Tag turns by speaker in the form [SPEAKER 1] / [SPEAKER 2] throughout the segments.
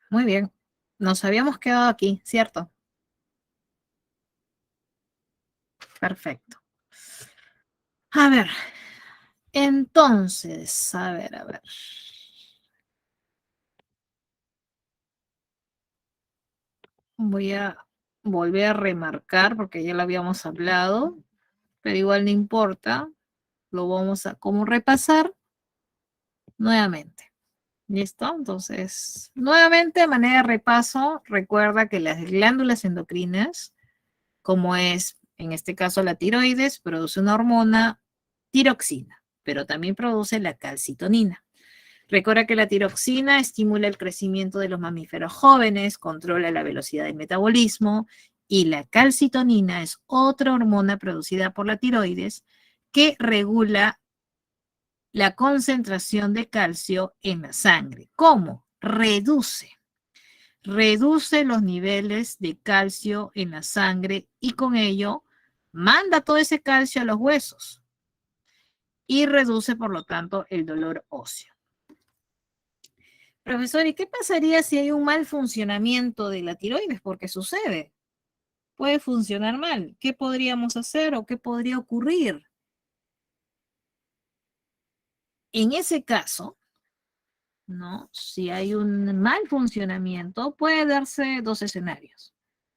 [SPEAKER 1] Muy bien. Nos habíamos quedado aquí, ¿cierto? Perfecto. A ver, entonces, a ver. Voy a volver a remarcar porque ya lo habíamos hablado, pero igual no importa. Lo vamos a como repasar nuevamente. ¿Listo? Entonces, nuevamente, a manera de repaso, recuerda que las glándulas endocrinas, como es en este caso la tiroides, produce una hormona tiroxina, pero también produce la calcitonina. Recuerda que la tiroxina estimula el crecimiento de los mamíferos jóvenes, controla la velocidad del metabolismo y la calcitonina es otra hormona producida por la tiroides que regula la concentración de calcio en la sangre. ¿Cómo? Reduce los niveles de calcio en la sangre y con ello manda todo ese calcio a los huesos y reduce, por lo tanto, el dolor óseo. Profesor, ¿y qué pasaría si hay un mal funcionamiento de la tiroides? Porque sucede, puede funcionar mal. ¿Qué podríamos hacer o qué podría ocurrir? En ese caso, ¿no? Si hay un mal funcionamiento, puede darse dos escenarios.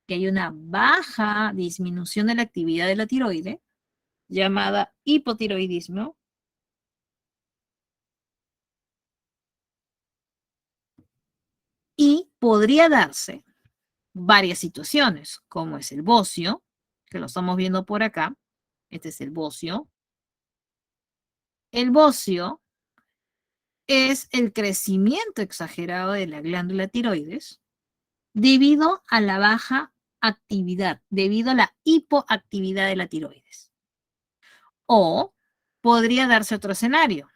[SPEAKER 1] Que hay una baja disminución de la actividad de la tiroide, llamada hipotiroidismo, y podría darse varias situaciones, como es el bocio, que lo estamos viendo por acá. Este es el bocio. El bocio es el crecimiento exagerado de la glándula tiroides debido a la baja actividad, debido a la hipoactividad de la tiroides. O podría darse otro escenario.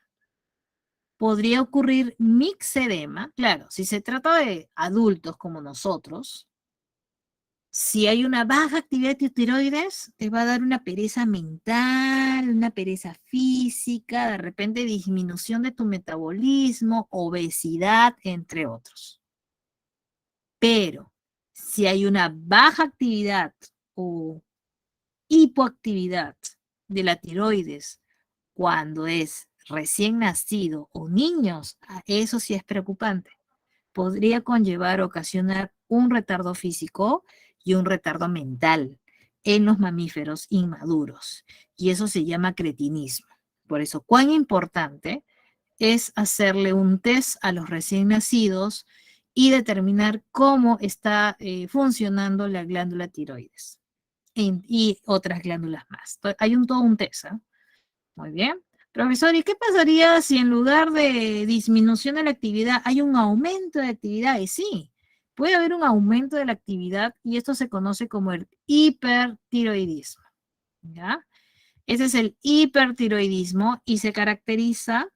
[SPEAKER 1] Podría ocurrir mixedema, claro, si se trata de adultos como nosotros, si hay una baja actividad de tiroides, te va a dar una pereza mental, una pereza física, de repente disminución de tu metabolismo, obesidad, entre otros. Pero si hay una baja actividad o hipoactividad de la tiroides cuando es recién nacido o niños, eso sí es preocupante. Podría conllevar, ocasionar un retardo físico y un retardo mental en los mamíferos inmaduros. Y eso se llama cretinismo. Por eso, cuán importante es hacerle un test a los recién nacidos y determinar cómo está funcionando la glándula tiroides y otras glándulas más. Hay todo un test. ¿Eh? Muy bien. Profesor, ¿y qué pasaría si en lugar de disminución de la actividad hay un aumento de actividad? Y sí, puede haber un aumento de la actividad y esto se conoce como el hipertiroidismo. ¿Ya? Ese es el hipertiroidismo y se caracteriza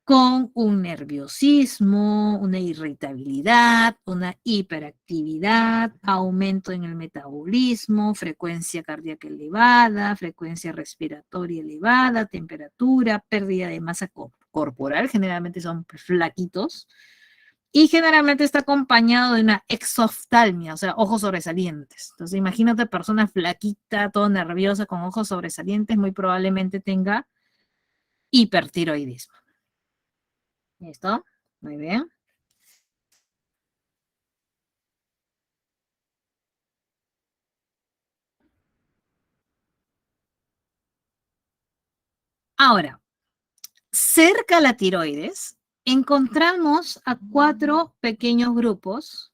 [SPEAKER 1] con un nerviosismo, una irritabilidad, una hiperactividad, aumento en el metabolismo, frecuencia cardíaca elevada, frecuencia respiratoria elevada, temperatura, pérdida de masa corporal, generalmente son flaquitos, y generalmente está acompañado de una exoftalmia, o sea, ojos sobresalientes. Entonces, imagínate persona flaquita, todo nerviosa, con ojos sobresalientes, muy probablemente tenga hipertiroidismo. ¿Listo? Muy bien. Ahora, cerca a la tiroides encontramos a cuatro pequeños grupos,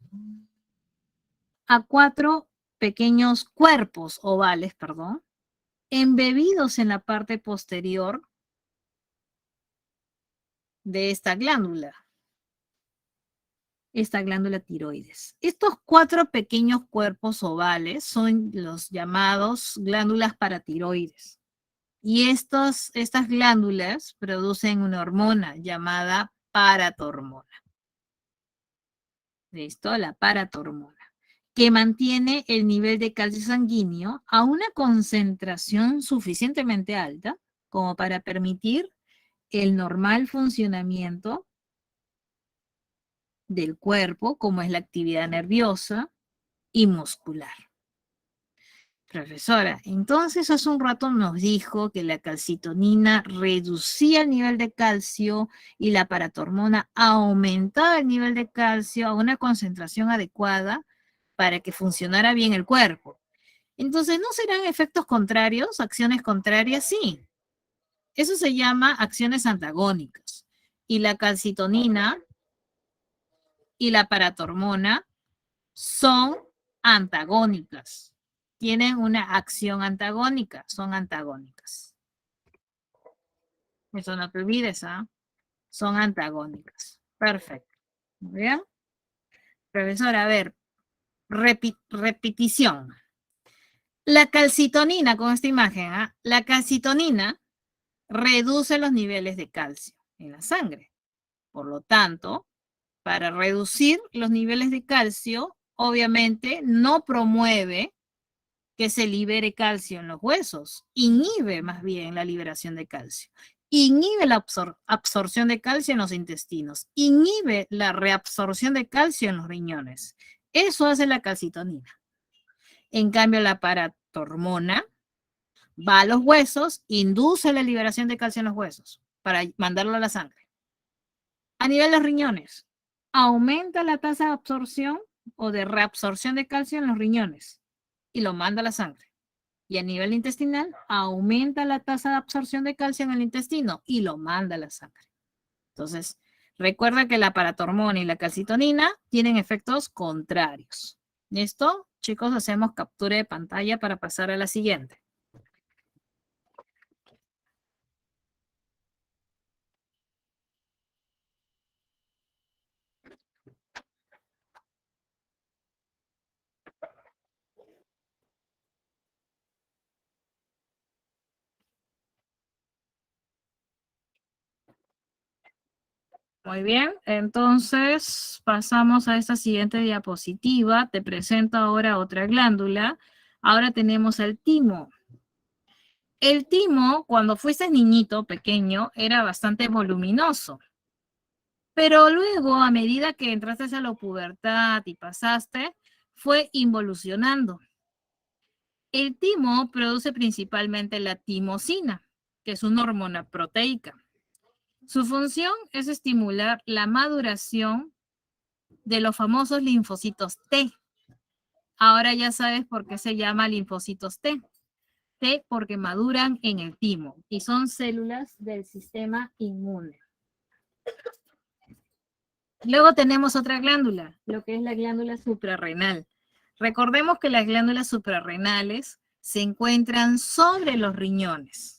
[SPEAKER 1] a cuatro pequeños cuerpos ovales, perdón, embebidos en la parte posterior de esta glándula tiroides. Estos cuatro pequeños cuerpos ovales son los llamados glándulas paratiroides. Y estas glándulas producen una hormona llamada paratormona. ¿Listo? La paratormona, que mantiene el nivel de calcio sanguíneo a una concentración suficientemente alta como para permitir el normal funcionamiento del cuerpo, como es la actividad nerviosa y muscular. Profesora, entonces hace un rato nos dijo que la calcitonina reducía el nivel de calcio y la paratormona aumentaba el nivel de calcio a una concentración adecuada para que funcionara bien el cuerpo. Entonces, ¿no serán efectos contrarios, acciones contrarias? Sí. Eso se llama acciones antagónicas. Y la calcitonina y la paratormona son antagónicas. Tienen una acción antagónica, son antagónicas. Eso no te olvides, ¿ah? Son antagónicas. Perfecto. Muy bien. Profesora, a ver, repetición. La calcitonina, con esta imagen, ¿ah? La calcitonina reduce los niveles de calcio en la sangre. Por lo tanto, para reducir los niveles de calcio, obviamente no promueve que se libere calcio en los huesos, inhibe más bien la liberación de calcio, inhibe la absorción de calcio en los intestinos, inhibe la reabsorción de calcio en los riñones. Eso hace la calcitonina. En cambio, la paratormona va a los huesos, induce la liberación de calcio en los huesos para mandarlo a la sangre. A nivel de los riñones, aumenta la tasa de absorción o de reabsorción de calcio en los riñones y lo manda a la sangre. Y a nivel intestinal, aumenta la tasa de absorción de calcio en el intestino y lo manda a la sangre. Entonces, recuerda que la paratormona y la calcitonina tienen efectos contrarios. ¿Listo? Chicos, hacemos captura de pantalla para pasar a la siguiente. Muy bien, entonces pasamos a esta siguiente diapositiva. Te presento ahora otra glándula. Ahora tenemos el timo. El timo, cuando fuiste niñito pequeño, era bastante voluminoso. Pero luego, a medida que entraste a la pubertad y pasaste, fue involucionando. El timo produce principalmente la timosina, que es una hormona proteica. Su función es estimular la maduración de los famosos linfocitos T. Ahora ya sabes por qué se llama linfocitos T. T porque maduran en el timo y son células del sistema inmune. Luego tenemos otra glándula, lo que es la glándula suprarrenal. Recordemos que las glándulas suprarrenales se encuentran sobre los riñones.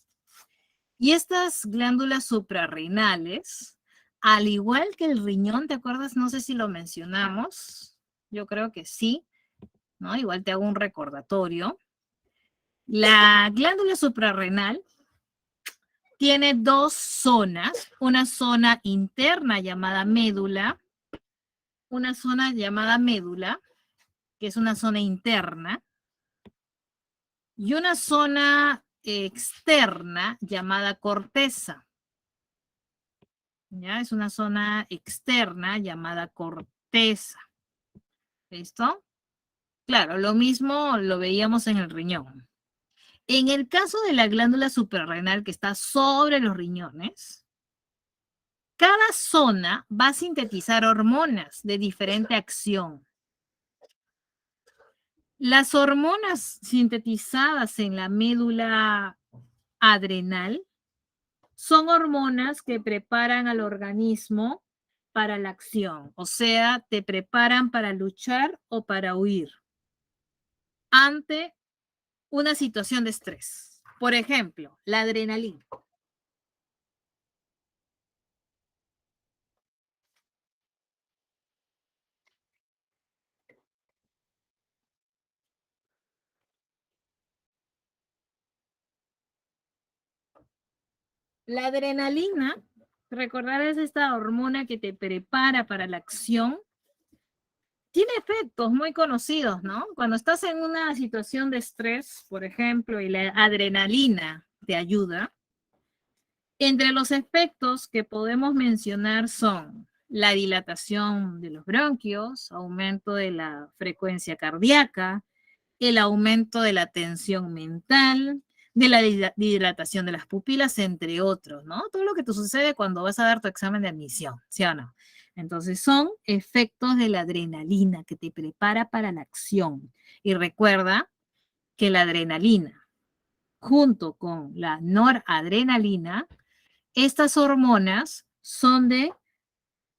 [SPEAKER 1] Y estas glándulas suprarrenales, al igual que el riñón, ¿te acuerdas? No sé si lo mencionamos. Yo creo que sí, ¿no? Igual te hago un recordatorio. La glándula suprarrenal tiene dos zonas, una zona interna llamada médula, que es una zona interna, y una zona externa llamada corteza. ¿Ya? Es una zona externa llamada corteza. ¿Listo? Claro, lo mismo lo veíamos en el riñón. En el caso de la glándula suprarrenal que está sobre los riñones, cada zona va a sintetizar hormonas de diferente acción. Las hormonas sintetizadas en la médula adrenal son hormonas que preparan al organismo para la acción, o sea, te preparan para luchar o para huir ante una situación de estrés. Por ejemplo, la adrenalina. La adrenalina, recordar, es esta hormona que te prepara para la acción. Tiene efectos muy conocidos, ¿no? Cuando estás en una situación de estrés, por ejemplo, y la adrenalina te ayuda, entre los efectos que podemos mencionar son la dilatación de los bronquios, aumento de la frecuencia cardíaca, el aumento de la tensión mental, de la dilatación de las pupilas, entre otros, ¿no? Todo lo que te sucede cuando vas a dar tu examen de admisión, ¿sí o no? Entonces son efectos de la adrenalina que te prepara para la acción. Y recuerda que la adrenalina, junto con la noradrenalina, estas hormonas son de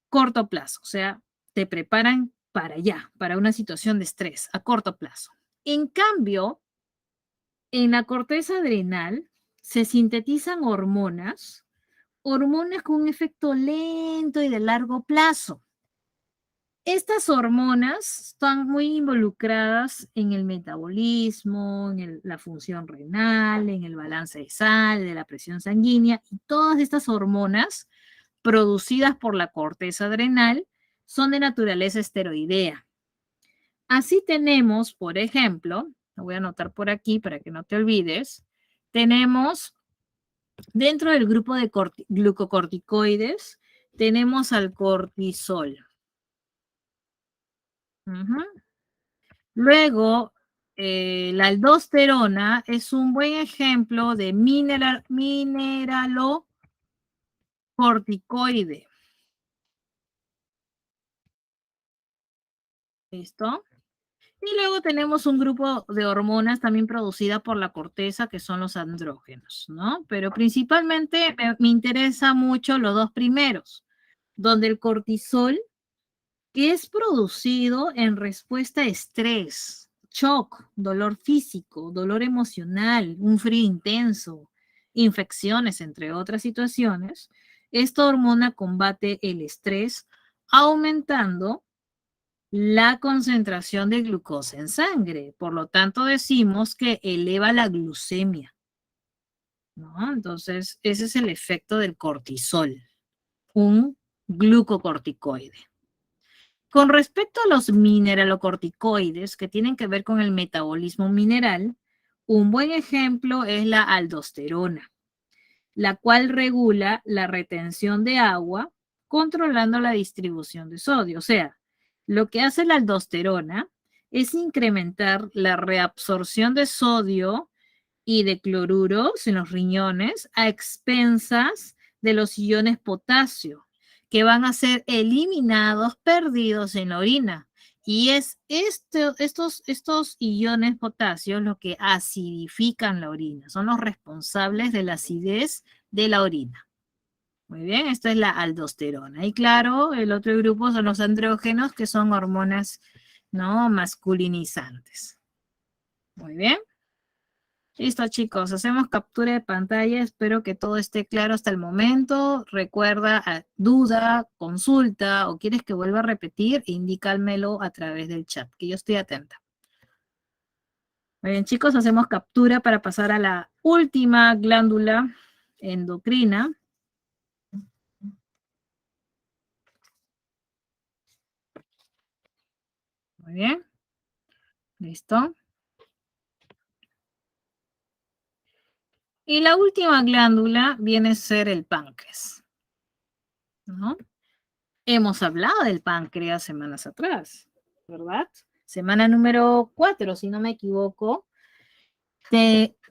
[SPEAKER 1] corto plazo, o sea, te preparan para allá, para una situación de estrés a corto plazo. En cambio, en la corteza adrenal se sintetizan hormonas con un efecto lento y de largo plazo. Estas hormonas están muy involucradas en el metabolismo, en la función renal, en el balance de sal, de la presión sanguínea, y todas estas hormonas producidas por la corteza adrenal son de naturaleza esteroidea. Así tenemos, por ejemplo, lo voy a anotar por aquí para que no te olvides, tenemos dentro del grupo de glucocorticoides, tenemos al cortisol. Luego, la aldosterona es un buen ejemplo de mineralocorticoide. ¿Listo? Y luego tenemos un grupo de hormonas también producidas por la corteza, que son los andrógenos, ¿no? Pero principalmente me interesa mucho los dos primeros, donde el cortisol, que es producido en respuesta a estrés, shock, dolor físico, dolor emocional, un frío intenso, infecciones, entre otras situaciones, esta hormona combate el estrés aumentando la concentración de glucosa en sangre. Por lo tanto, decimos que eleva la glucemia, ¿no? Entonces, ese es el efecto del cortisol, un glucocorticoide. Con respecto a los mineralocorticoides, que tienen que ver con el metabolismo mineral, un buen ejemplo es la aldosterona, la cual regula la retención de agua, controlando la distribución de sodio. O sea, lo que hace la aldosterona es incrementar la reabsorción de sodio y de cloruros en los riñones a expensas de los iones potasio, que van a ser eliminados, perdidos en la orina. Y es estos iones potasio los que acidifican la orina, son los responsables de la acidez de la orina. Muy bien, esta es la aldosterona. Y claro, el otro grupo son los andrógenos, que son hormonas, ¿no?, masculinizantes. Muy bien. Listo, chicos, hacemos captura de pantalla. Espero que todo esté claro hasta el momento. Recuerda, duda, consulta o quieres que vuelva a repetir, indícamelo a través del chat, que yo estoy atenta. Muy bien, chicos, hacemos captura para pasar a la última glándula endocrina. Muy bien. Listo. Y la última glándula viene a ser el páncreas, ¿no? Hemos hablado del páncreas semanas atrás, ¿verdad? Semana número 4, si no me equivoco.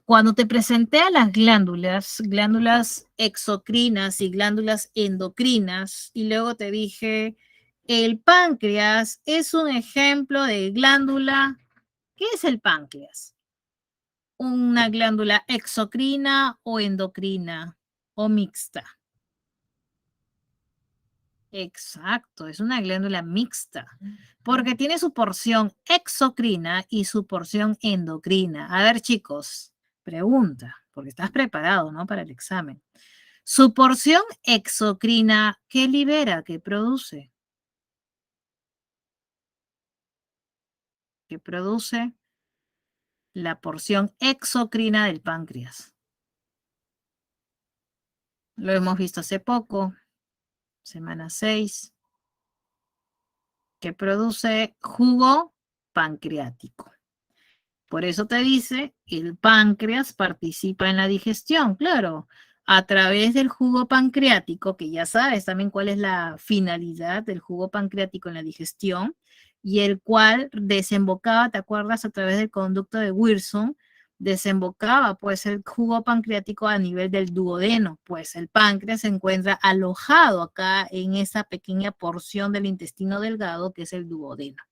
[SPEAKER 1] Cuando te presenté a las glándulas exocrinas y glándulas endocrinas, y luego te dije, el páncreas es un ejemplo de glándula. ¿Qué es el páncreas? ¿Una glándula exocrina o endocrina o mixta? Exacto, es una glándula mixta, porque tiene su porción exocrina y su porción endocrina. A ver, chicos, pregunta, porque estás preparado, ¿no?, para el examen. Su porción exocrina, ¿qué libera, qué produce? ¿Qué produce la porción exocrina del páncreas? Lo hemos visto hace poco, semana 6, que produce jugo pancreático. Por eso te dice, el páncreas participa en la digestión. Claro, a través del jugo pancreático, que ya sabes también cuál es la finalidad del jugo pancreático en la digestión, y el cual desembocaba, ¿te acuerdas? A través del conducto de Wilson, desembocaba pues el jugo pancreático a nivel del duodeno, pues el páncreas se encuentra alojado acá en esa pequeña porción del intestino delgado que es el duodeno,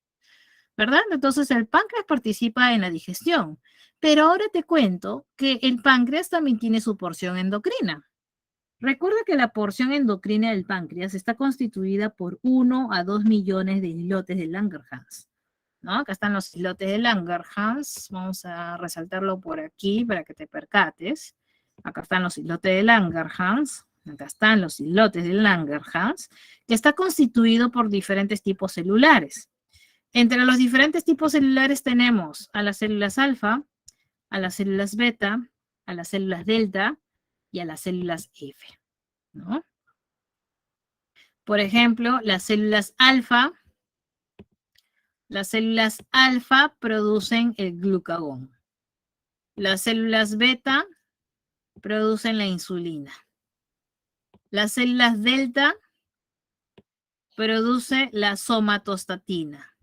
[SPEAKER 1] ¿verdad? Entonces el páncreas participa en la digestión, pero ahora te cuento que el páncreas también tiene su porción endocrina. Recuerda que la porción endocrina del páncreas está constituida por 1 a 2 millones de islotes de Langerhans, ¿no? Acá están los islotes de Langerhans, vamos a resaltarlo por aquí para que te percates. Acá están los islotes de Langerhans, acá están los islotes de Langerhans, que está constituido por diferentes tipos celulares. Entre los diferentes tipos celulares tenemos a las células alfa, a las células beta, a las células delta y a las células F, ¿no? Por ejemplo, las células alfa producen el glucagón. Las células beta producen la insulina. Las células delta producen la somatostatina.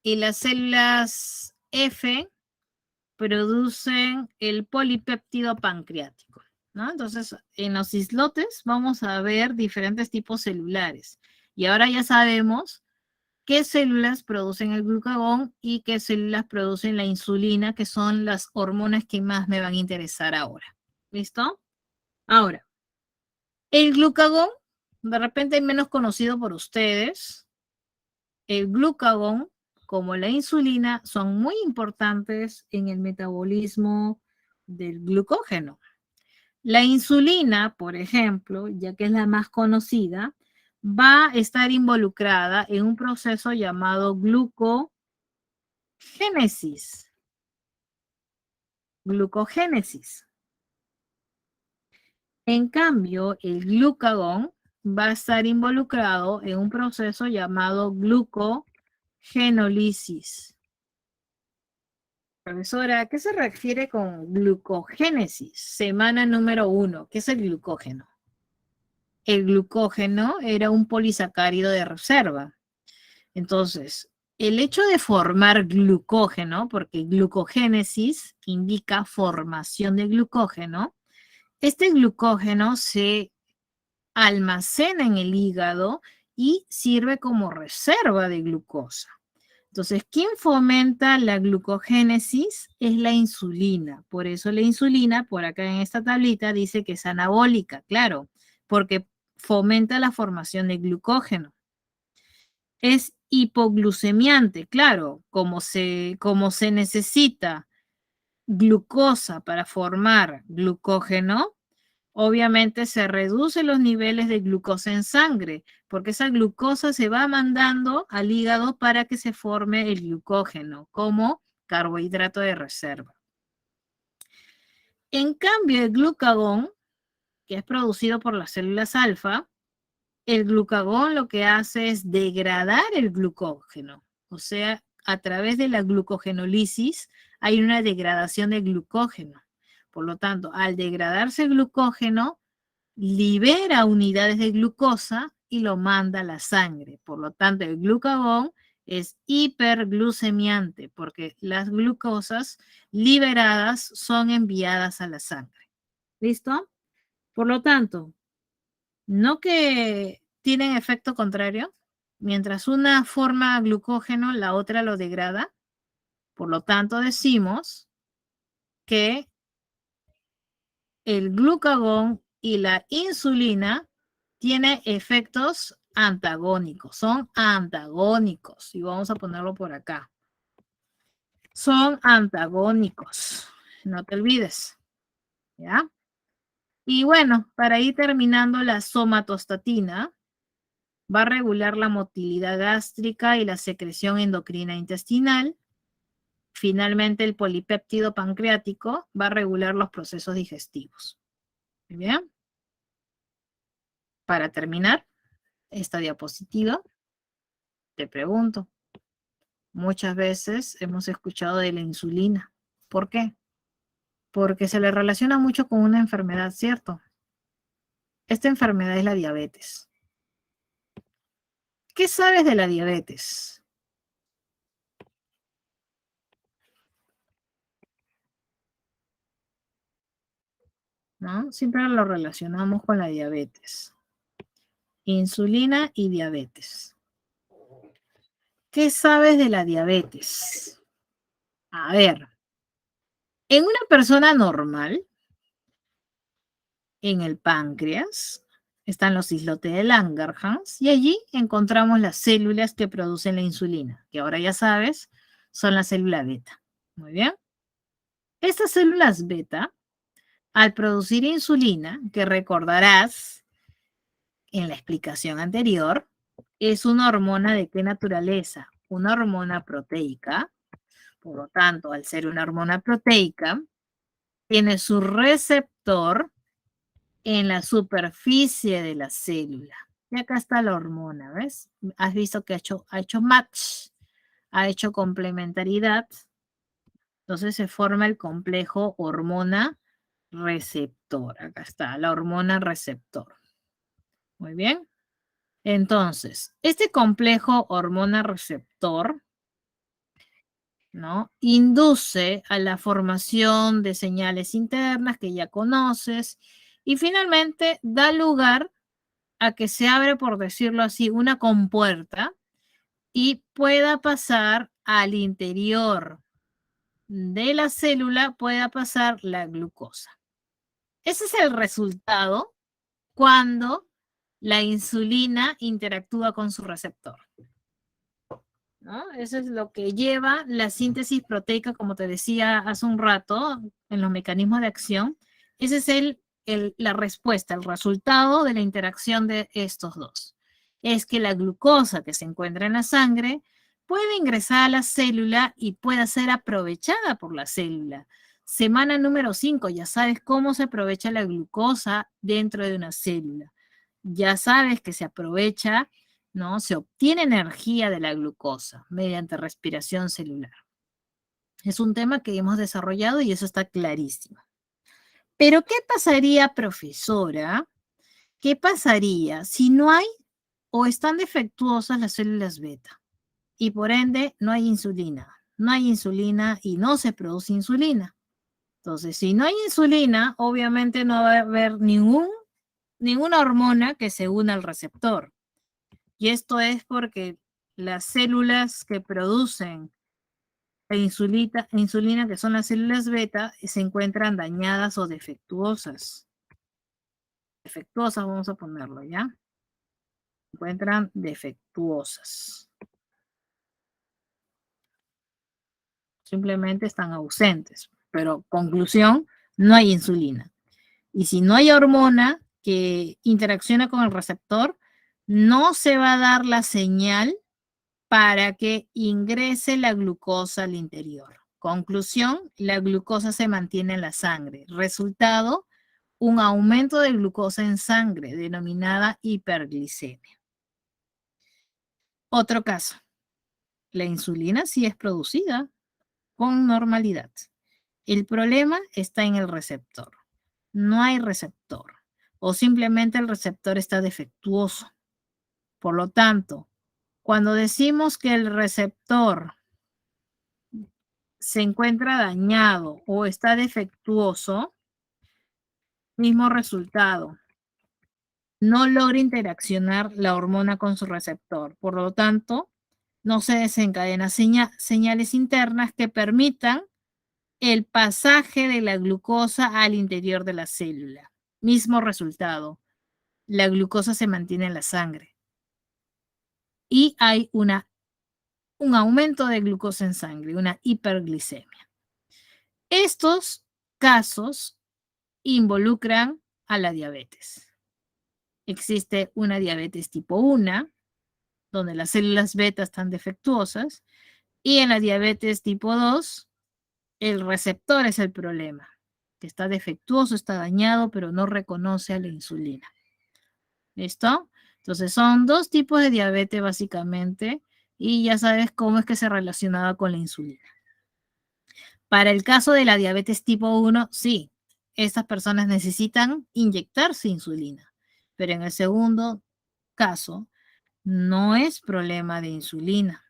[SPEAKER 1] Y las células F producen el polipéptido pancreático, ¿no? Entonces, en los islotes vamos a ver diferentes tipos celulares. Y ahora ya sabemos qué células producen el glucagón y qué células producen la insulina, que son las hormonas que más me van a interesar ahora. ¿Listo? Ahora, el glucagón, de repente es menos conocido por ustedes. El glucagón, como la insulina, son muy importantes en el metabolismo del glucógeno. La insulina, por ejemplo, ya que es la más conocida, va a estar involucrada en un proceso llamado glucogénesis. Glucogénesis. En cambio, el glucagón va a estar involucrado en un proceso llamado glucogenólisis. Profesora, ¿a qué se refiere con glucogénesis? Semana número 1. ¿Qué es el glucógeno? El glucógeno era un polisacárido de reserva. Entonces, el hecho de formar glucógeno, porque glucogénesis indica formación de glucógeno, este glucógeno se almacena en el hígado y sirve como reserva de glucosa. Entonces, ¿quién fomenta la glucogénesis? Es la insulina. Por eso la insulina, por acá en esta tablita, dice que es anabólica, claro, porque fomenta la formación de glucógeno. Es hipoglucemiante, claro, como se necesita glucosa para formar glucógeno, obviamente se reducen los niveles de glucosa en sangre, porque esa glucosa se va mandando al hígado para que se forme el glucógeno como carbohidrato de reserva. En cambio, el glucagón, que es producido por las células alfa, el glucagón lo que hace es degradar el glucógeno. O sea, a través de la glucogenólisis hay una degradación de glucógeno. Por lo tanto, al degradarse el glucógeno, libera unidades de glucosa y lo manda a la sangre. Por lo tanto, el glucagón es hiperglucemiante porque las glucosas liberadas son enviadas a la sangre. ¿Listo? Por lo tanto, no que tienen efecto contrario. Mientras una forma glucógeno, la otra lo degrada. Por lo tanto, decimos que el glucagón y la insulina tienen efectos antagónicos, son antagónicos. Y vamos a ponerlo por acá. Son antagónicos, no te olvides. ¿Ya? Y bueno, para ir terminando, la somatostatina va a regular la motilidad gástrica y la secreción endocrina intestinal. Finalmente, el polipéptido pancreático va a regular los procesos digestivos. Muy bien. Para terminar esta diapositiva, te pregunto, muchas veces hemos escuchado de la insulina. ¿Por qué? porque se le relaciona mucho con una enfermedad, ¿cierto? Esta enfermedad es la diabetes. ¿Qué sabes de la diabetes? ¿No? Siempre lo relacionamos con la diabetes. Insulina y diabetes. ¿Qué sabes de la diabetes? A ver, en una persona normal, en el páncreas, están los islotes de Langerhans y allí encontramos las células que producen la insulina, que ahora ya sabes, son las células beta. Muy bien. Estas células beta, al producir insulina, que recordarás en la explicación anterior, es una hormona de qué naturaleza? Una hormona proteica. Por lo tanto, al ser una hormona proteica, tiene su receptor en la superficie de la célula. Y acá está la hormona, ¿ves? Has visto que ha hecho match, ha hecho complementariedad. Entonces se forma el complejo hormona receptor. Acá está, la hormona receptor. Muy bien. Entonces, este complejo hormona receptor, ¿no? Induce a la formación de señales internas que ya conoces y finalmente da lugar a que se abre, por decirlo así, una compuerta y pueda pasar al interior de la célula, pueda pasar la glucosa. Ese es el resultado cuando la insulina interactúa con su receptor, ¿no? Eso es lo que lleva la síntesis proteica, como te decía hace un rato, en los mecanismos de acción. Ese es la respuesta, el resultado de la interacción de estos dos. Es que la glucosa que se encuentra en la sangre puede ingresar a la célula y pueda ser aprovechada por la célula. Semana número 5, ya sabes cómo se aprovecha la glucosa dentro de una célula. Ya sabes que se aprovecha, ¿no? Se obtiene energía de la glucosa mediante respiración celular. Es un tema que hemos desarrollado y eso está clarísimo. Pero, ¿qué pasaría, profesora? ¿Qué pasaría si no hay o están defectuosas las células beta? Y por ende no hay insulina. No hay insulina y no se produce insulina. Entonces, si no hay insulina, obviamente no va a haber ninguna hormona que se una al receptor. Y esto es porque las células que producen insulina, que son las células beta, se encuentran dañadas o defectuosas. Defectuosas, vamos a ponerlo, ¿ya? Se encuentran defectuosas. Simplemente están ausentes. Pero, conclusión, no hay insulina. Y si no hay hormona que interacciona con el receptor, no se va a dar la señal para que ingrese la glucosa al interior. Conclusión, la glucosa se mantiene en la sangre. Resultado, un aumento de glucosa en sangre, denominada hiperglicemia. Otro caso, la insulina sí es producida con normalidad. El problema está en el receptor. No hay receptor o simplemente el receptor está defectuoso. Por lo tanto, cuando decimos que el receptor se encuentra dañado o está defectuoso, mismo resultado. No logra interaccionar la hormona con su receptor. Por lo tanto, no se desencadenan señales internas que permitan el pasaje de la glucosa al interior de la célula. Mismo resultado. La glucosa se mantiene en la sangre. Y hay un aumento de glucosa en sangre, una hiperglicemia. Estos casos involucran a la diabetes. Existe una diabetes tipo 1, donde las células beta están defectuosas, y en la diabetes tipo 2, el receptor es el problema, que está defectuoso, está dañado, pero no reconoce a la insulina. ¿Listo? Entonces son dos tipos de diabetes básicamente, y ya sabes cómo es que se relacionaba con la insulina. Para el caso de la diabetes tipo 1, sí, estas personas necesitan inyectarse insulina, pero en el segundo caso no es problema de insulina,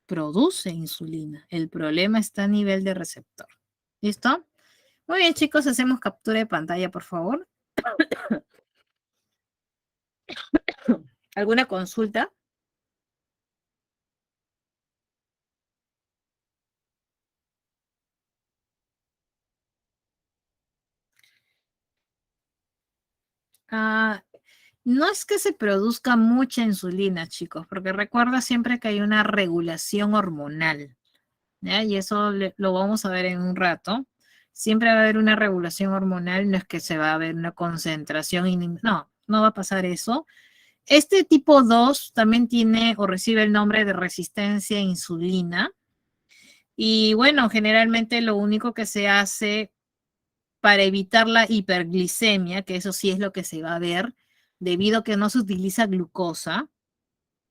[SPEAKER 1] produce insulina. El problema está a nivel de receptor. ¿Listo? Muy bien, chicos, hacemos captura de pantalla, por favor. ¿Alguna consulta? Ah, no es que se produzca mucha insulina, chicos, porque recuerda siempre que hay una regulación hormonal, ¿ya? Y eso lo vamos a ver en un rato. Siempre va a haber una regulación hormonal, no es que se va a ver una concentración, no, no va a pasar eso. Este tipo 2 también tiene o recibe el nombre de resistencia a insulina. Y bueno, generalmente lo único que se hace para evitar la hiperglicemia, que eso sí es lo que se va a ver, debido a que no se utiliza glucosa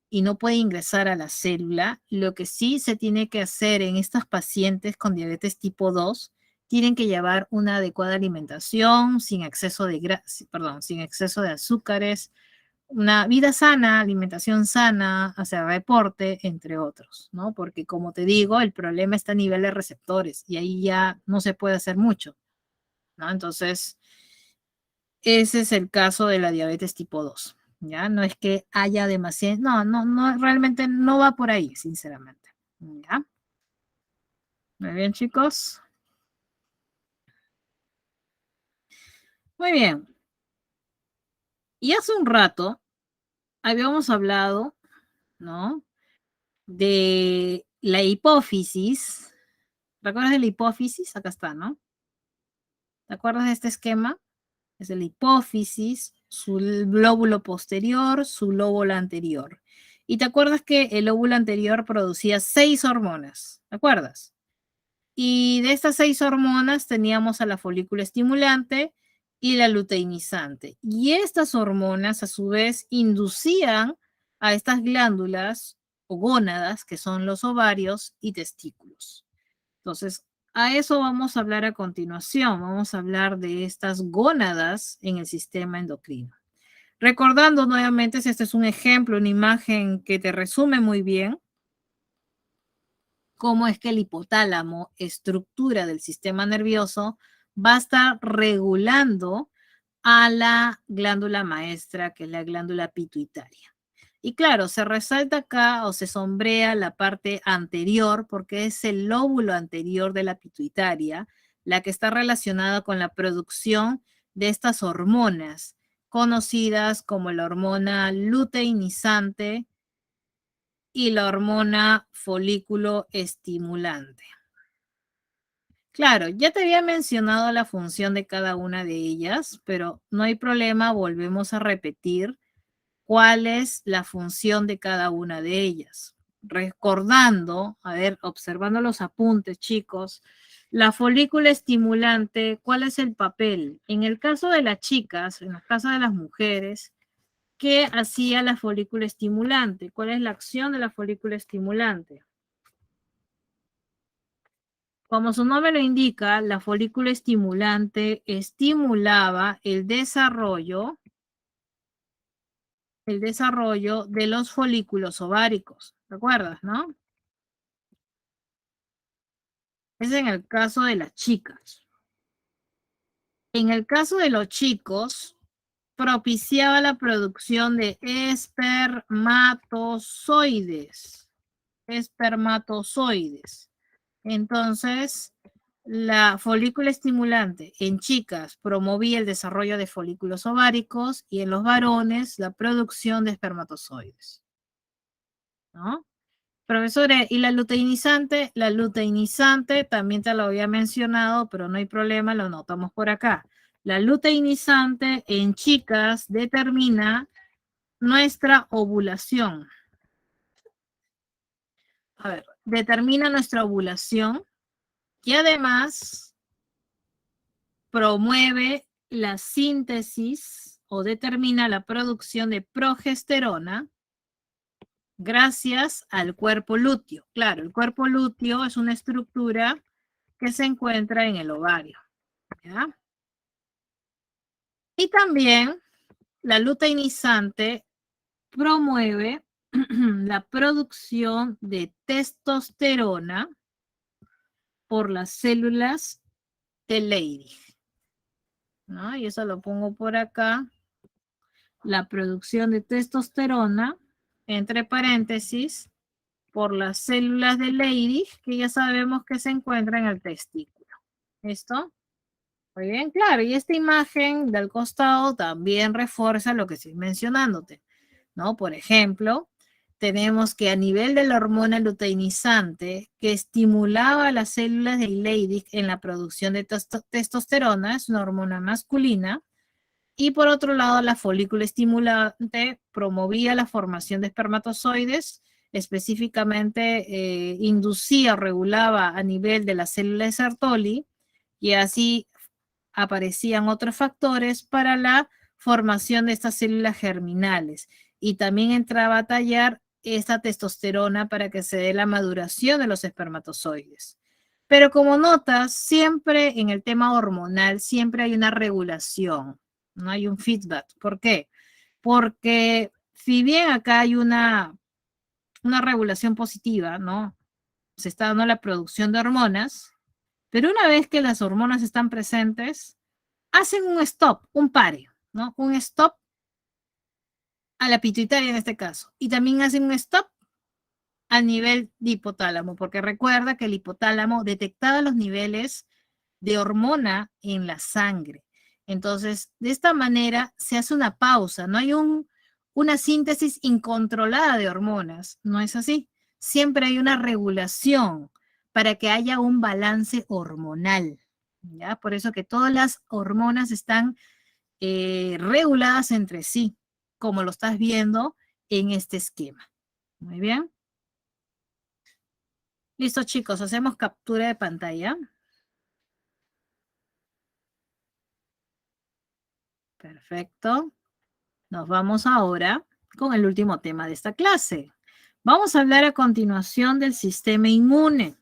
[SPEAKER 1] y no puede ingresar a la célula, lo que sí se tiene que hacer en estas pacientes con diabetes tipo 2, tienen que llevar una adecuada alimentación, sin exceso de sin exceso de azúcares, una vida sana, alimentación sana, hacer deporte, entre otros, ¿no? Porque como te digo, el problema está a nivel de receptores y ahí ya no se puede hacer mucho, ¿no? Entonces, ese es el caso de la diabetes tipo 2, ¿ya? No es que haya demasiado, no, realmente no va por ahí, sinceramente, ¿ya? Muy bien, chicos. Muy bien. Y hace un rato habíamos hablado, ¿no? De la hipófisis. ¿Recuerdas de la hipófisis? Acá está, ¿no? ¿Te acuerdas de este esquema? Es la hipófisis, su lóbulo posterior, su lóbulo anterior. Y te acuerdas que el lóbulo anterior producía 6 hormonas, ¿te acuerdas? Y de estas 6 hormonas teníamos a la folícula estimulante y la luteinizante. Y estas hormonas a su vez inducían a estas glándulas o gónadas, que son los ovarios y testículos. Entonces, a eso vamos a hablar a continuación. Vamos a hablar de estas gónadas en el sistema endocrino. Recordando nuevamente, si este es un ejemplo, una imagen que te resume muy bien cómo es que el hipotálamo, estructura del sistema nervioso, va a estar regulando a la glándula maestra, que es la glándula pituitaria. Y claro, se resalta acá o se sombrea la parte anterior porque es el lóbulo anterior de la pituitaria la que está relacionada con la producción de estas hormonas conocidas como la hormona luteinizante y la hormona folículo estimulante. Claro, ya te había mencionado la función de cada una de ellas, pero no hay problema, volvemos a repetir cuál es la función de cada una de ellas. Recordando, a ver, observando los apuntes, chicos, la folícula estimulante, ¿cuál es el papel? En el caso de las chicas, en el caso de las mujeres, ¿qué hacía la folícula estimulante? ¿Cuál es la acción de la folícula estimulante? Como su nombre lo indica, la folícula estimulante estimulaba el desarrollo de los folículos ováricos. ¿Recuerdas, no? Es en el caso de las chicas. En el caso de los chicos, propiciaba la producción de espermatozoides. Espermatozoides. Entonces, la folícula estimulante en chicas promovía el desarrollo de folículos ováricos y en los varones la producción de espermatozoides, ¿no? Profesora, ¿y la luteinizante? La luteinizante también te lo había mencionado, pero no hay problema, lo notamos por acá. La luteinizante en chicas determina nuestra ovulación. A ver, determina nuestra ovulación y además promueve la síntesis o determina la producción de progesterona gracias al cuerpo lúteo. Claro, el cuerpo lúteo es una estructura que se encuentra en el ovario. ¿Ya? Y también la luteinizante promueve la producción de testosterona por las células de Leydig, ¿no? Y eso lo pongo por acá. La producción de testosterona, entre paréntesis, por las células de Leydig, que ya sabemos que se encuentra en el testículo. ¿Listo? Muy bien, claro. Y esta imagen del costado también refuerza lo que estoy mencionándote, ¿no? Por ejemplo, tenemos que a nivel de la hormona luteinizante que estimulaba las células de Leydig en la producción de testosterona, es una hormona masculina, y por otro lado la folícula estimulante promovía la formación de espermatozoides, específicamente inducía o regulaba a nivel de la célula de Sertoli, y así aparecían otros factores para la formación de estas células germinales, y también entraba a tallar esta testosterona para que se dé la maduración de los espermatozoides. Pero como notas, siempre en el tema hormonal, siempre hay una regulación, no hay un feedback. ¿Por qué? Porque si bien acá hay una regulación positiva, ¿no? Se está dando la producción de hormonas, pero una vez que las hormonas están presentes, hacen un stop, un pare, ¿no? Un stop a la pituitaria en este caso. Y también hacen un stop al nivel de hipotálamo, porque recuerda que el hipotálamo detectaba los niveles de hormona en la sangre. Entonces, de esta manera se hace una pausa, no hay una síntesis incontrolada de hormonas, no es así. Siempre hay una regulación para que haya un balance hormonal, ¿ya? Por eso que todas las hormonas están reguladas entre sí, como lo estás viendo en este esquema. Muy bien. Listo, chicos, hacemos captura de pantalla. Perfecto. Nos vamos ahora con el último tema de esta clase. Vamos a hablar a continuación del sistema inmune,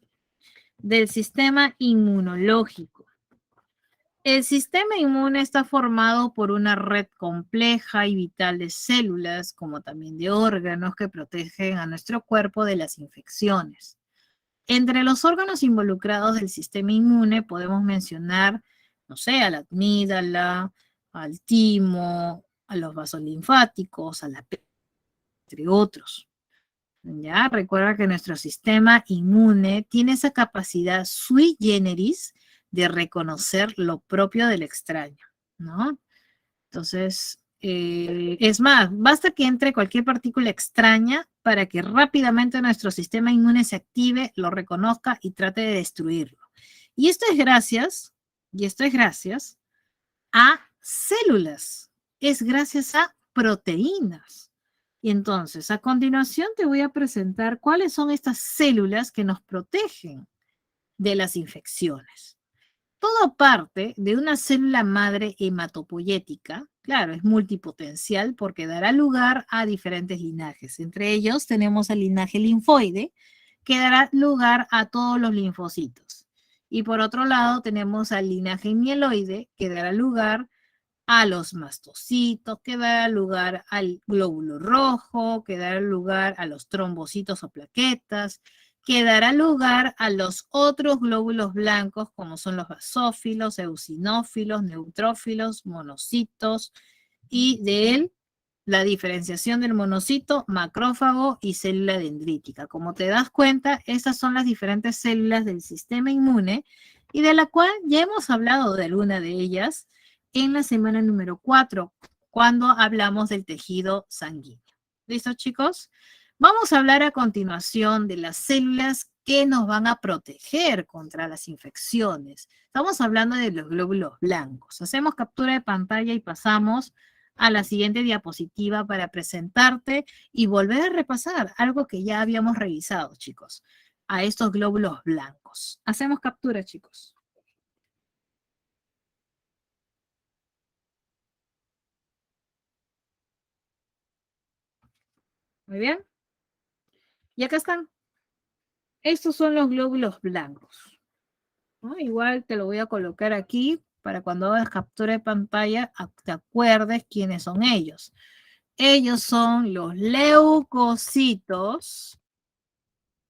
[SPEAKER 1] del sistema inmunológico. El sistema inmune está formado por una red compleja y vital de células, como también de órganos que protegen a nuestro cuerpo de las infecciones. Entre los órganos involucrados del sistema inmune podemos mencionar, no sé, a la amígdala, al timo, a los vasos linfáticos, a la entre otros. Ya, recuerda que nuestro sistema inmune tiene esa capacidad sui generis de reconocer lo propio del extraño, ¿no? Entonces, es más, basta que entre cualquier partícula extraña para que rápidamente nuestro sistema inmune se active, lo reconozca y trate de destruirlo. Y esto es gracias a células, es gracias a proteínas. Y entonces, a continuación te voy a presentar cuáles son estas células que nos protegen de las infecciones. Todo parte de una célula madre hematopoyética, claro, es multipotencial porque dará lugar a diferentes linajes. Entre ellos tenemos el linaje linfoide, que dará lugar a todos los linfocitos. Y por otro lado tenemos al linaje mieloide, que dará lugar a los mastocitos, que dará lugar al glóbulo rojo, que dará lugar a los trombocitos o plaquetas, que dará lugar a los otros glóbulos blancos, como son los basófilos, eosinófilos, neutrófilos, monocitos, y de él la diferenciación del monocito, macrófago y célula dendrítica. Como te das cuenta, estas son las diferentes células del sistema inmune y de la cual ya hemos hablado de alguna de ellas en la semana número 4, cuando hablamos del tejido sanguíneo. ¿Listo, chicos? Vamos a hablar a continuación de las células que nos van a proteger contra las infecciones. Estamos hablando de los glóbulos blancos. Hacemos captura de pantalla y pasamos a la siguiente diapositiva para presentarte y volver a repasar algo que ya habíamos revisado, chicos, a estos glóbulos blancos. Hacemos captura, chicos. Muy bien. Y acá están. Estos son los glóbulos blancos. ¿no? Igual te lo voy a colocar aquí para cuando hagas captura de pantalla te acuerdes quiénes son ellos. Ellos son los leucocitos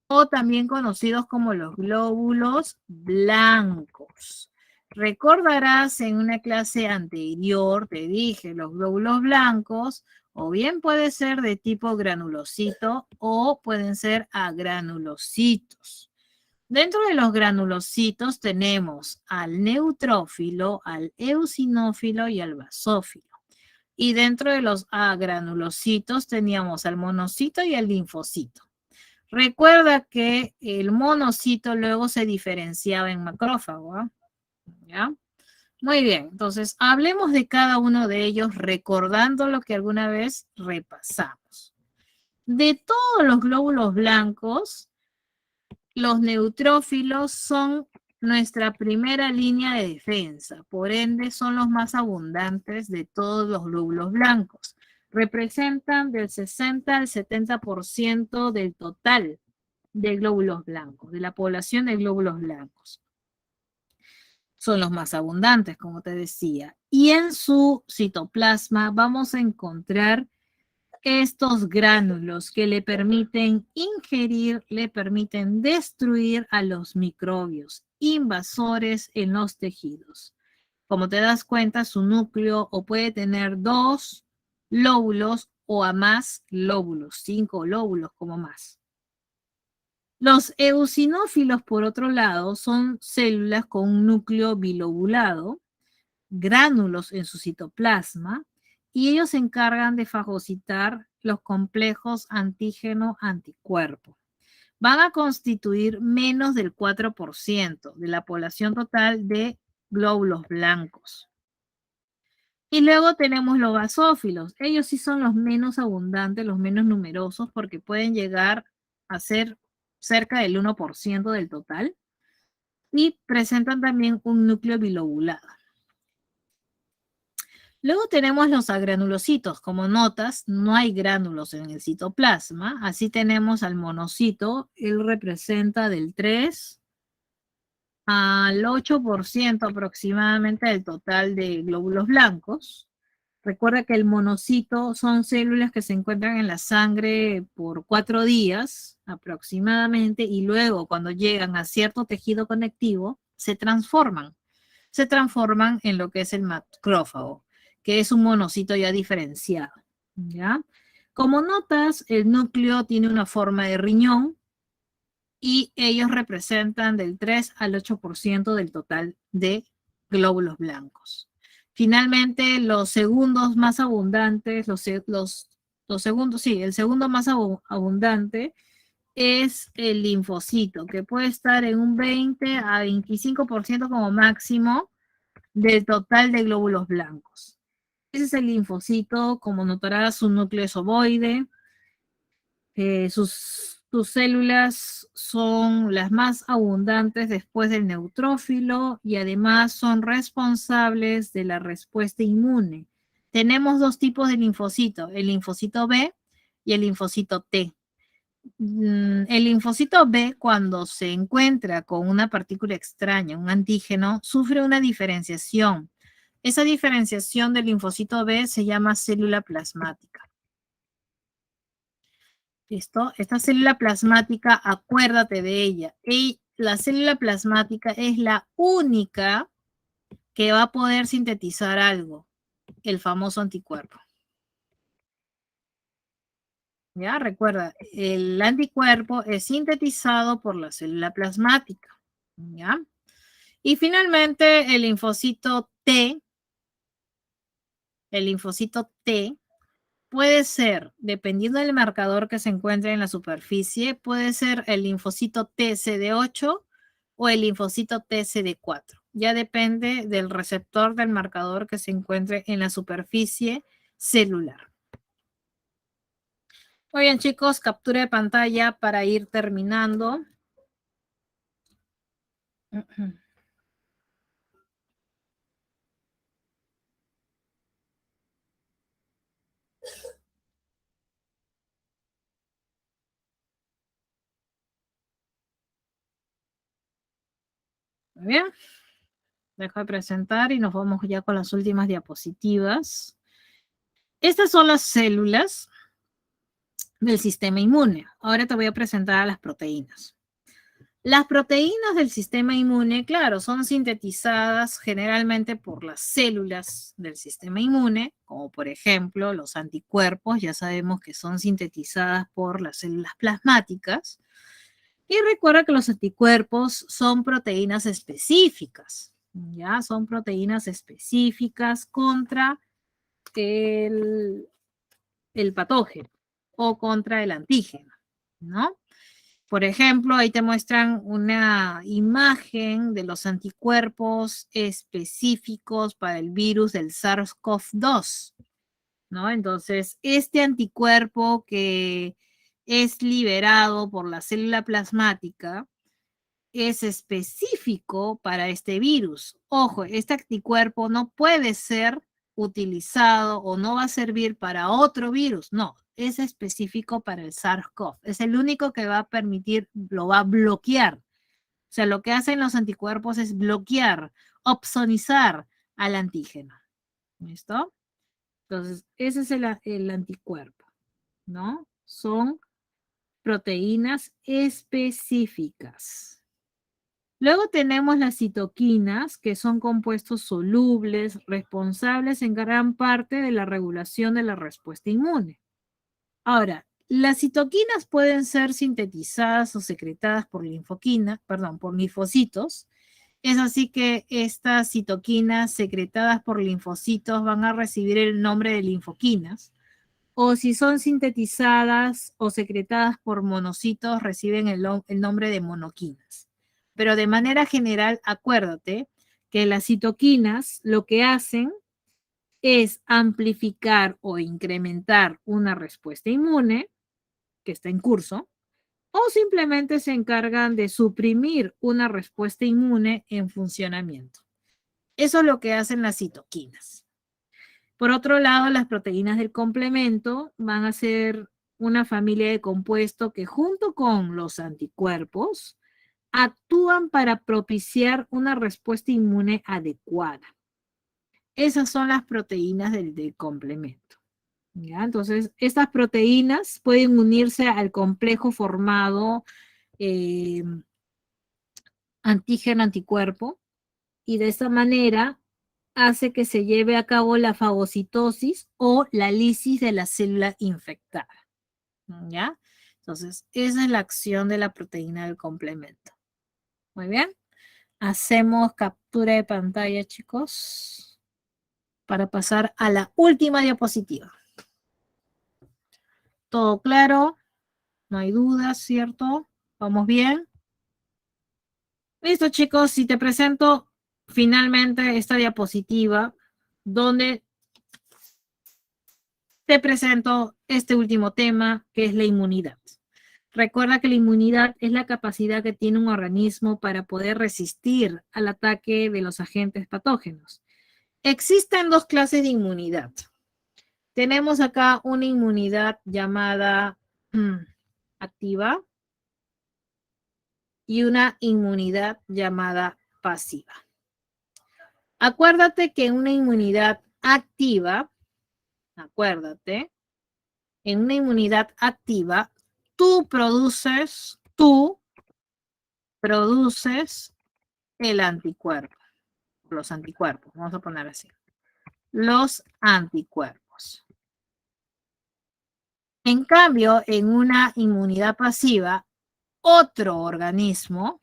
[SPEAKER 1] o también conocidos como los glóbulos blancos. Recordarás en una clase anterior, te dije, los glóbulos blancos o bien puede ser de tipo granulocito o pueden ser agranulocitos. Dentro de los granulocitos tenemos al neutrófilo, al eosinófilo y al basófilo. Y dentro de los agranulocitos teníamos al monocito y al linfocito. Recuerda que el monocito luego se diferenciaba en macrófago, ¿ah? ¿Ya? Muy bien, entonces hablemos de cada uno de ellos recordando lo que alguna vez repasamos. De todos los glóbulos blancos, los neutrófilos son nuestra primera línea de defensa, por ende son los más abundantes de todos los glóbulos blancos. Representan del 60 al 70% del total de glóbulos blancos, de la población de glóbulos blancos. Son los más abundantes, como te decía. Y en su citoplasma vamos a encontrar estos gránulos que le permiten ingerir, le permiten destruir a los microbios invasores en los tejidos. Como te das cuenta, su núcleo o puede tener 2 lóbulos o a más lóbulos, 5 lóbulos como más. Los eosinófilos, por otro lado, son células con un núcleo bilobulado, gránulos en su citoplasma, y ellos se encargan de fagocitar los complejos antígeno-anticuerpo. Van a constituir menos del 4% de la población total de glóbulos blancos. Y luego tenemos los basófilos. Ellos sí son los menos abundantes, los menos numerosos, porque pueden llegar a ser cerca del 1% del total. Y presentan también un núcleo bilobulado. Luego tenemos los agranulocitos. Como notas, no hay gránulos en el citoplasma. Así tenemos al monocito. Él representa del 3 al 8% aproximadamente del total de glóbulos blancos. Recuerda que el monocito son células que se encuentran en la sangre por 4 días aproximadamente y luego cuando llegan a cierto tejido conectivo se transforman. Se transforman en lo que es el macrófago, que es un monocito ya diferenciado. ¿Ya? Como notas, el núcleo tiene una forma de riñón y ellos representan del 3 al 8% del total de glóbulos blancos. Finalmente, los segundos más abundantes, los segundos, sí, el segundo más abundante es el linfocito, que puede estar en un 20 a 25% como máximo del total de glóbulos blancos. Ese es el linfocito, como notarás, su núcleo es ovoide, sus células son las más abundantes después del neutrófilo y además son responsables de la respuesta inmune. Tenemos dos tipos de linfocito, el linfocito B y el linfocito T. El linfocito B, cuando se encuentra con una partícula extraña, un antígeno, sufre una diferenciación. Esa diferenciación del linfocito B se llama célula plasmática. ¿Listo? Esta célula plasmática, acuérdate de ella. Y la célula plasmática es la única que va a poder sintetizar algo, el famoso anticuerpo. ¿Ya? Recuerda, el anticuerpo es sintetizado por la célula plasmática. ¿Ya? Y finalmente el linfocito T puede ser, dependiendo del marcador que se encuentre en la superficie, puede ser el linfocito TCD8 o el linfocito TCD4. Ya depende del receptor del marcador que se encuentre en la superficie celular. Muy bien, chicos, captura de pantalla para ir terminando. Muy bien. Dejo de presentar y nos vamos ya con las últimas diapositivas. Estas son las células del sistema inmune. Ahora te voy a presentar a las proteínas. Las proteínas del sistema inmune, claro, son sintetizadas generalmente por las células del sistema inmune, como por ejemplo los anticuerpos, ya sabemos que son sintetizadas por las células plasmáticas. Y recuerda que los anticuerpos son proteínas específicas, ¿ya? Son proteínas específicas contra el, el patógeno o contra el antígeno, ¿no? Por ejemplo, ahí te muestran una imagen de los anticuerpos específicos para el virus del SARS-CoV-2, ¿no? Entonces, este anticuerpo que es liberado por la célula plasmática es específico para este virus. Ojo, este anticuerpo no puede ser utilizado o no va a servir para otro virus, no, es específico para el SARS-CoV. Es el único que va a permitir, lo va a bloquear. O sea, lo que hacen los anticuerpos es bloquear, opsonizar al antígeno. ¿Listo? Entonces, ese es el anticuerpo, ¿no? Son proteínas específicas. Luego tenemos las citoquinas, que son compuestos solubles responsables en gran parte de la regulación de la respuesta inmune. Ahora, las citoquinas pueden ser sintetizadas o secretadas por por linfocitos. Es así que estas citoquinas secretadas por linfocitos van a recibir el nombre de linfoquinas. O si son sintetizadas o secretadas por monocitos, reciben el nombre de monoquinas. Pero de manera general, acuérdate que las citoquinas lo que hacen es amplificar o incrementar una respuesta inmune que está en curso, o simplemente se encargan de suprimir una respuesta inmune en funcionamiento. Eso es lo que hacen las citoquinas. Por otro lado, las proteínas del complemento van a ser una familia de compuestos que junto con los anticuerpos actúan para propiciar una respuesta inmune adecuada. Esas son las proteínas del complemento. ¿Ya? Entonces, estas proteínas pueden unirse al complejo formado antígeno-anticuerpo y de esta manera hace que se lleve a cabo la fagocitosis o la lisis de la célula infectada. ¿Ya? Entonces, esa es la acción de la proteína del complemento. Muy bien. Hacemos captura de pantalla, chicos, para pasar a la última diapositiva. ¿Todo claro? No hay dudas, ¿cierto? ¿Vamos bien? Listo, chicos, si te presento finalmente esta diapositiva donde te presento este último tema, que es la inmunidad. Recuerda que la inmunidad es la capacidad que tiene un organismo para poder resistir al ataque de los agentes patógenos. Existen dos clases de inmunidad. Tenemos acá una inmunidad llamada activa y una inmunidad llamada pasiva. Acuérdate que en una inmunidad activa, en una inmunidad activa, tú produces el anticuerpo, los anticuerpos, vamos a poner así, los anticuerpos. En cambio, en una inmunidad pasiva, otro organismo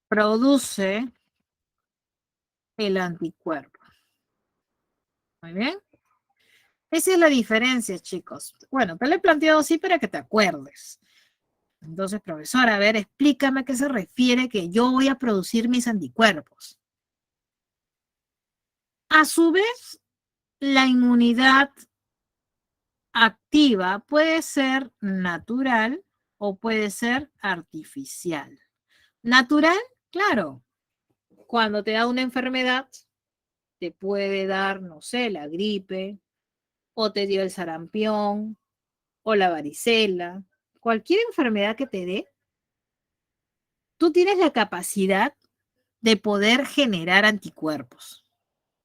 [SPEAKER 1] produce el anticuerpo. Muy bien. Esa es la diferencia, chicos. Bueno, te lo he planteado así para que te acuerdes. Entonces, profesora, a ver, explícame a qué se refiere que yo voy a producir mis anticuerpos. A su vez, la inmunidad activa puede ser natural o puede ser artificial. Natural, claro, cuando te da una enfermedad, te puede dar, no sé, la gripe, o te dio el sarampión, o la varicela, cualquier enfermedad que te dé, tú tienes la capacidad de poder generar anticuerpos.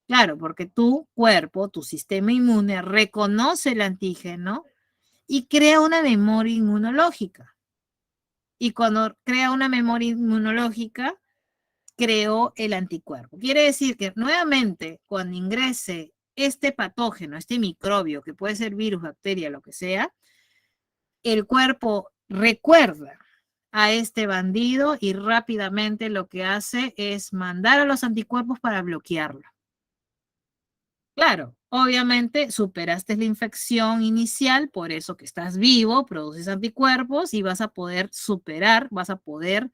[SPEAKER 1] Claro, porque tu cuerpo, tu sistema inmune, reconoce el antígeno y crea una memoria inmunológica. Y cuando crea una memoria inmunológica, creó el anticuerpo. Quiere decir que nuevamente, cuando ingrese este patógeno, este microbio, que puede ser virus, bacteria, lo que sea, el cuerpo recuerda a este bandido y rápidamente lo que hace es mandar a los anticuerpos para bloquearlo. Claro, obviamente superaste la infección inicial, por eso que estás vivo, produces anticuerpos y vas a poder superar, vas a poder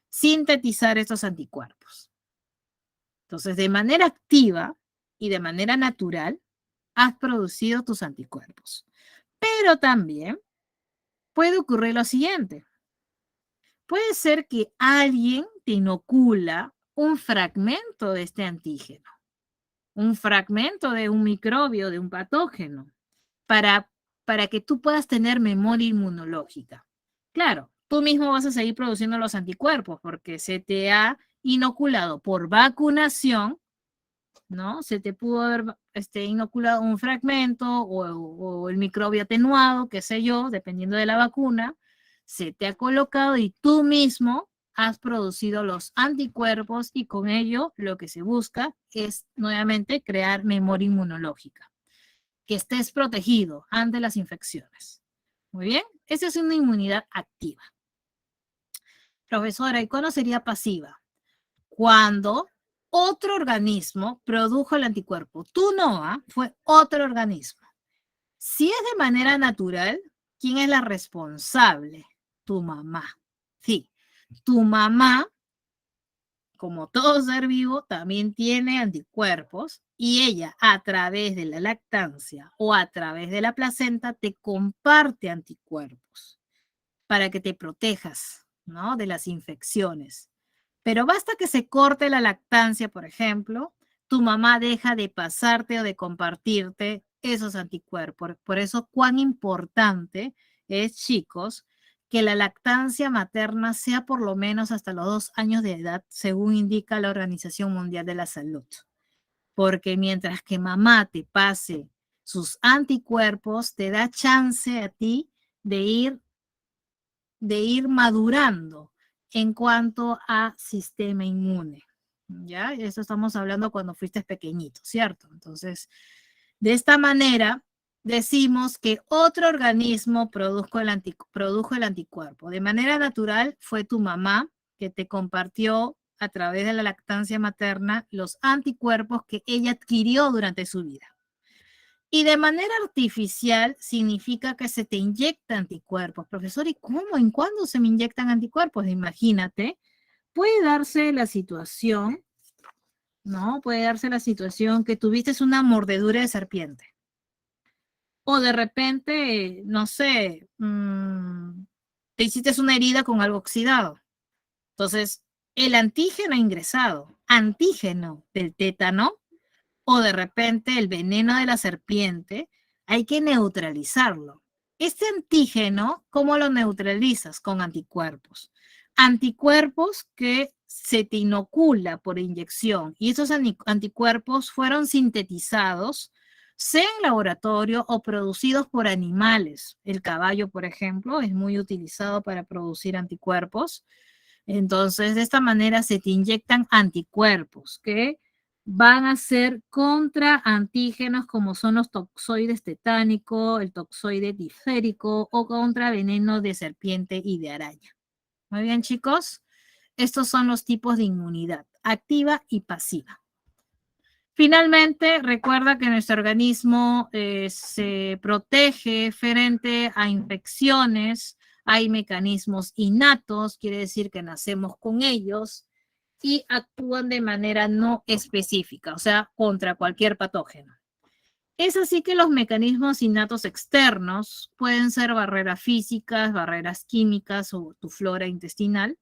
[SPEAKER 1] sintetizar estos anticuerpos. Entonces, de manera activa y de manera natural, has producido tus anticuerpos. Pero también puede ocurrir lo siguiente. Puede ser que alguien te inocula un fragmento de este antígeno, un fragmento de un microbio, de un patógeno, para, para que tú puedas tener memoria inmunológica. Claro, tú mismo vas a seguir produciendo los anticuerpos porque se te ha inoculado por vacunación, ¿no? Se te pudo haber inoculado un fragmento o el microbio atenuado, qué sé yo, dependiendo de la vacuna, se te ha colocado y tú mismo has producido los anticuerpos y con ello lo que se busca es nuevamente crear memoria inmunológica, que estés protegido ante las infecciones. Muy bien, esa es una inmunidad activa. Profesora, ¿y cuándo sería pasiva? Cuando otro organismo produjo el anticuerpo. Tú no, ¿ah? Fue otro organismo. Si es de manera natural, ¿quién es la responsable? Tu mamá. Sí, tu mamá, como todo ser vivo, también tiene anticuerpos y ella a través de la lactancia o a través de la placenta te comparte anticuerpos para que te protejas, ¿no? De las infecciones. Pero basta que se corte la lactancia, por ejemplo, tu mamá deja de pasarte o de compartirte esos anticuerpos. Por eso, cuán importante es, chicos, que la lactancia materna sea por lo menos hasta los 2 años de edad, según indica la Organización Mundial de la Salud. Porque mientras que mamá te pase sus anticuerpos, te da chance a ti de ir madurando en cuanto a sistema inmune. ¿Ya? Eso estamos hablando cuando fuiste pequeñito, ¿cierto? Entonces, de esta manera, decimos que otro organismo produjo el anticuerpo. De manera natural, fue tu mamá que te compartió a través de la lactancia materna los anticuerpos que ella adquirió durante su vida. Y de manera artificial significa que se te inyecta anticuerpos. Profesor, ¿y cómo? ¿En cuándo se me inyectan anticuerpos? Imagínate, puede darse la situación, ¿no? Puede darse la situación que tuviste una mordedura de serpiente. O de repente, no sé, te hiciste una herida con algo oxidado. Entonces, el antígeno ingresado, antígeno del tétano, o de repente el veneno de la serpiente, hay que neutralizarlo. Este antígeno, ¿cómo lo neutralizas? Con anticuerpos. Anticuerpos que se te inocula por inyección y esos anticuerpos fueron sintetizados, sea en laboratorio o producidos por animales. El caballo, por ejemplo, es muy utilizado para producir anticuerpos. Entonces, de esta manera se te inyectan anticuerpos que van a ser contra antígenos como son los toxoides tetánico, el toxoide diférico o contra veneno de serpiente y de araña. Muy bien, chicos. Estos son los tipos de inmunidad, activa y pasiva. Finalmente, recuerda que nuestro organismo se protege frente a infecciones. Hay mecanismos innatos, quiere decir que nacemos con ellos y actúan de manera no específica, o sea, contra cualquier patógeno. Es así que los mecanismos innatos externos pueden ser barreras físicas, barreras químicas o tu flora intestinal.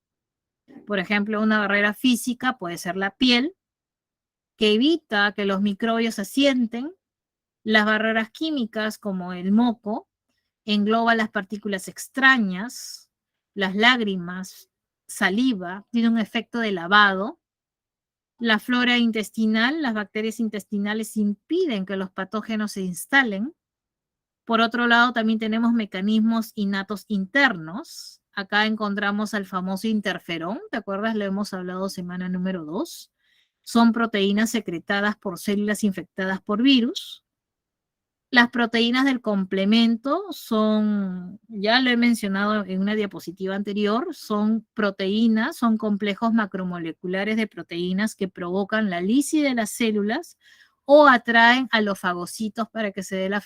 [SPEAKER 1] Por ejemplo, una barrera física puede ser la piel, que evita que los microbios se asienten, Las barreras químicas, como el moco, engloba las partículas extrañas, las lágrimas, saliva, tiene un efecto de lavado. La flora intestinal, las bacterias intestinales impiden que los patógenos se instalen. Por otro lado, también tenemos mecanismos innatos internos. Acá encontramos al famoso interferón, ¿te acuerdas? Lo hemos hablado semana número 2. Son proteínas secretadas por células infectadas por virus. Las proteínas del complemento son, ya lo he mencionado en una diapositiva anterior, son proteínas, son complejos macromoleculares de proteínas que provocan la lisis de las células o atraen a los fagocitos para que se dé la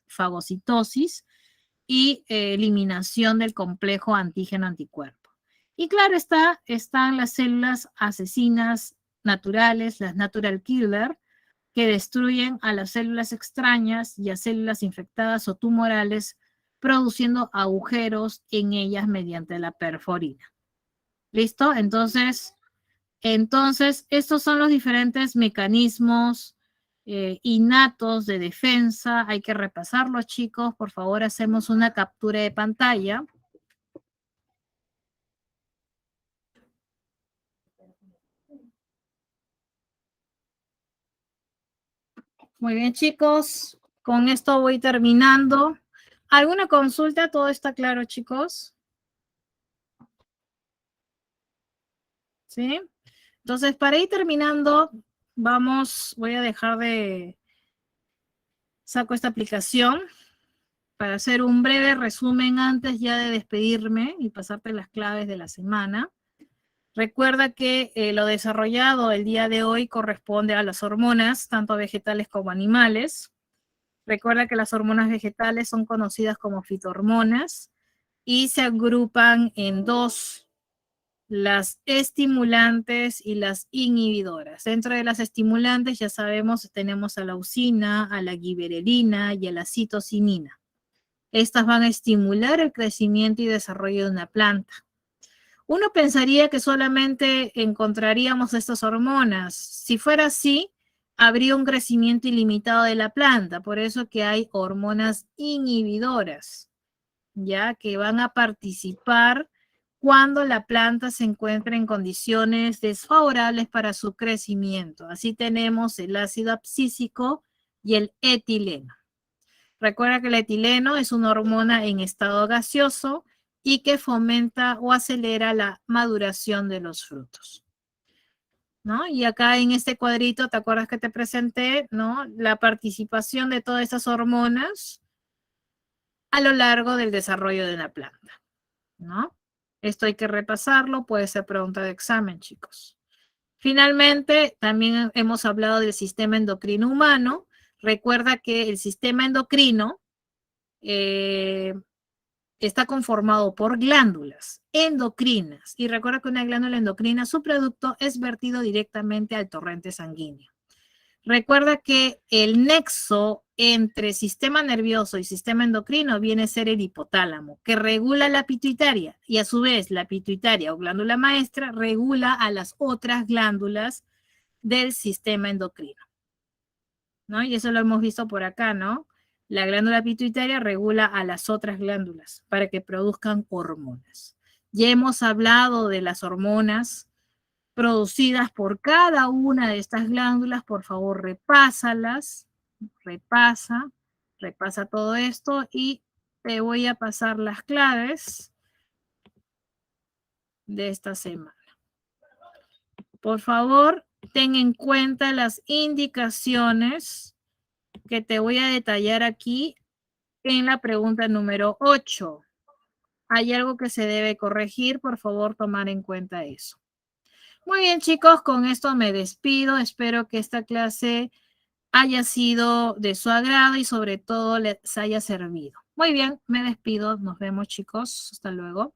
[SPEAKER 1] fagocitosis y eliminación del complejo antígeno-anticuerpo. Y claro están las células asesinas naturales, las natural killer, que destruyen a las células extrañas y a células infectadas o tumorales, produciendo agujeros en ellas mediante la perforina. ¿Listo? Entonces estos son los diferentes mecanismos innatos de defensa. Hay que repasarlos, chicos. Por favor, hacemos una captura de pantalla. Muy bien, chicos. Con esto voy terminando. ¿Alguna consulta? ¿Todo está claro, chicos? ¿Sí? Entonces, para ir terminando, voy a dejar de... Saco esta aplicación para hacer un breve resumen antes ya de despedirme y pasarte las claves de la semana. Recuerda que lo desarrollado el día de hoy corresponde a las hormonas, tanto vegetales como animales. Recuerda que las hormonas vegetales son conocidas como fitohormonas y se agrupan en dos: las estimulantes y las inhibidoras. Dentro de las estimulantes, ya sabemos, tenemos a la leucina, a la giberelina y a la citocinina. Estas van a estimular el crecimiento y desarrollo de una planta. Uno pensaría que solamente encontraríamos estas hormonas. Si fuera así, habría un crecimiento ilimitado de la planta. Por eso que hay hormonas inhibidoras, ya que van a participar cuando la planta se encuentra en condiciones desfavorables para su crecimiento. Así tenemos el ácido abscísico y el etileno. Recuerda que el etileno es una hormona en estado gaseoso y que fomenta o acelera la maduración de los frutos, ¿no? Y acá en este cuadrito, ¿te acuerdas que te presenté, ¿no? La participación de todas esas hormonas a lo largo del desarrollo de la planta, ¿no? Esto hay que repasarlo, puede ser pregunta de examen, chicos. Finalmente, también hemos hablado del sistema endocrino humano. Recuerda que el sistema endocrino está conformado por glándulas endocrinas. Y recuerda que una glándula endocrina, su producto es vertido directamente al torrente sanguíneo. Recuerda que el nexo entre sistema nervioso y sistema endocrino viene a ser el hipotálamo, que regula la pituitaria, y a su vez la pituitaria o glándula maestra regula a las otras glándulas del sistema endocrino, ¿no? Y eso lo hemos visto por acá, ¿no? La glándula pituitaria regula a las otras glándulas para que produzcan hormonas. Ya hemos hablado de las hormonas producidas por cada una de estas glándulas. Por favor, repásalas, repasa todo esto y te voy a pasar las claves de esta semana. Por favor, ten en cuenta las indicaciones que te voy a detallar aquí en la pregunta número 8. ¿Hay algo que se debe corregir? Por favor, tomar en cuenta eso. Muy bien, chicos, con esto me despido. Espero que esta clase haya sido de su agrado y sobre todo les haya servido. Muy bien, me despido. Nos vemos, chicos. Hasta luego.